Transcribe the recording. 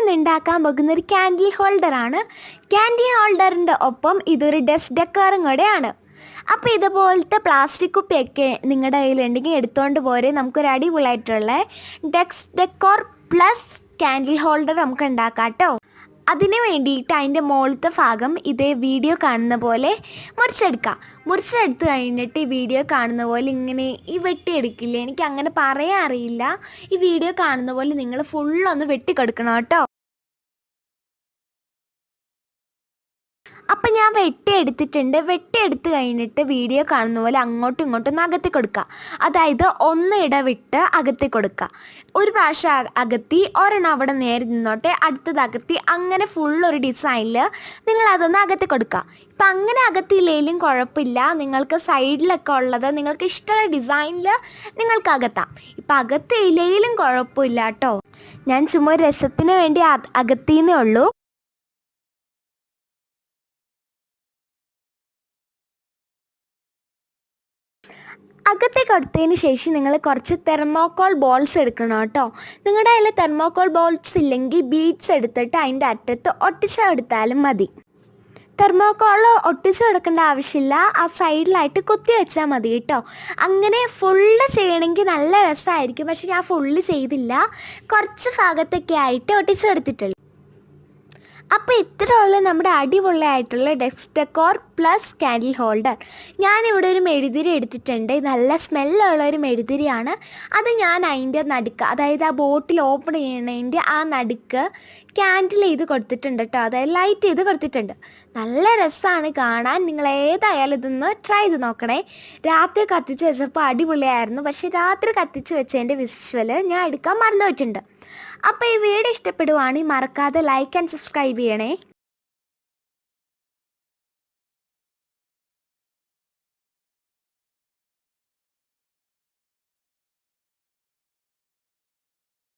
ഇന്ന് ഉണ്ടാക്കാൻ പോകുന്ന ഒരു ക്യാൻഡിൽ ഹോൾഡറാണ്. ക്യാൻഡിൽ ഹോൾഡറിൻ്റെ ഒപ്പം ഇതൊരു ഡെസ്ക് ഡെക്കോറും കൂടെയാണ്. അപ്പോൾ ഇതുപോലത്തെ പ്ലാസ്റ്റിക് കുപ്പിയൊക്കെ നിങ്ങളുടെ കയ്യിലുണ്ടെങ്കിൽ എടുത്തുകൊണ്ട് പോരെ. നമുക്കൊരു അടിപൊളിയായിട്ടുള്ള desk decor plus candle holder നമുക്ക് ഉണ്ടാക്കാം കേട്ടോ. അതിന് വേണ്ടിയിട്ട് അതിൻ്റെ മുകളിലത്തെ ഭാഗം ഇതേ വീഡിയോ കാണുന്ന പോലെ മുറിച്ചെടുത്ത് കഴിഞ്ഞിട്ട് ഈ വീഡിയോ കാണുന്ന പോലെ ഇങ്ങനെ ഈ വെട്ടിയെടുക്കില്ലേ, എനിക്ക് അങ്ങനെ പറയാൻ അറിയില്ല. ഈ വീഡിയോ കാണുന്ന പോലെ നിങ്ങൾ ഫുള്ളൊന്ന് വെട്ടിക്കൊടുക്കണം കേട്ടോ. അപ്പം ഞാൻ വെട്ടിയെടുത്ത് കഴിഞ്ഞിട്ട് വീഡിയോ കാണുന്ന പോലെ അങ്ങോട്ടും ഇങ്ങോട്ടും അകത്തി കൊടുക്കുക. അതായത് ഒന്ന് ഇടവിട്ട് അകത്തി കൊടുക്കുക. ഒരു പ്രാവശ്യം അകത്തി ഒരെണ്ണം അവിടെ നേരെ നിന്നോട്ടെ, അടുത്തത് അകത്തി, അങ്ങനെ ഫുള്ളൊരു ഡിസൈനിൽ നിങ്ങളതൊന്ന് അകത്തി കൊടുക്കുക. ഇപ്പം അങ്ങനെ അകത്തിയില്ലെങ്കിലും കുഴപ്പമില്ല, നിങ്ങൾക്ക് സൈഡിലൊക്കെ ഉള്ളത് നിങ്ങൾക്ക് ഇഷ്ടമുള്ള ഡിസൈനിൽ നിങ്ങൾക്ക് അകത്താം. ഇപ്പം അകത്തിയില്ലെങ്കിലും കുഴപ്പമില്ല കേട്ടോ. ഞാൻ ചുമ്മാ ഒരു രസത്തിന് വേണ്ടി അകത്തിന്നേ ഉള്ളൂ. അകത്തെ കൊടുത്തതിന് ശേഷം നിങ്ങൾ കുറച്ച് തെർമോക്കോൾ ബോൾസ് എടുക്കണം കേട്ടോ. നിങ്ങളുടെ കയ്യിൽ തെർമോക്കോൾ ബോൾസ് ഇല്ലെങ്കിൽ ബീഡ്സ് എടുത്തിട്ട് അതിൻ്റെ അറ്റത്ത് ഒട്ടിച്ചെടുത്താലും മതി. തെർമോക്കോൾ ഒട്ടിച്ചു കൊടുക്കേണ്ട ആവശ്യമില്ല, ആ സൈഡിലായിട്ട് കുത്തി വെച്ചാൽ മതി കേട്ടോ. അങ്ങനെ ഫുള്ള് ചെയ്യണമെങ്കിൽ നല്ല രസമായിരിക്കും. പക്ഷെ ഞാൻ ഫുള്ള് ചെയ്തില്ല, കുറച്ച് ഭാഗത്തൊക്കെ ആയിട്ട് ഒട്ടിച്ചെടുത്തിട്ടുള്ളൂ. അപ്പോൾ ഇത്രയുള്ള നമ്മുടെ അടിപൊളിയായിട്ടുള്ള desk decor plus candle holder. ഞാനിവിടെ ഒരു മെഴുതിരി എടുത്തിട്ടുണ്ട്. നല്ല സ്മെല്ലുള്ള ഒരു മെഴുതിരിയാണ്. അത് ഞാൻ അതിൻ്റെ നടുക്ക്, അതായത് ആ ബോട്ടിൽ ഓപ്പൺ ചെയ്യണതിൻ്റെ ആ നടുക്ക് ക്യാൻഡിൽ ചെയ്ത് കൊടുത്തിട്ടുണ്ട് കേട്ടോ. അതായത് ലൈറ്റ് ചെയ്ത് കൊടുത്തിട്ടുണ്ട്. നല്ല രസമാണ് കാണാൻ. നിങ്ങൾ ഏതായാലും ഇതൊന്ന് ട്രൈ ചെയ്ത് നോക്കണേ. രാത്രി കത്തിച്ച് വെച്ചപ്പോൾ അടിപൊളിയായിരുന്നു, പക്ഷേ രാത്രി കത്തിച്ച് വെച്ചതിൻ്റെ വിഷ്വൽ ഞാൻ എടുക്കാൻ മറന്നു പോയിട്ടുണ്ട്. അപ്പോൾ ഈ വീഡിയോ ഇഷ്ടപ്പെടുവാണെങ്കിൽ മറക്കാതെ ലൈക്ക് ആൻഡ് സബ്സ്ക്രൈബ് ചെയ്യണേ.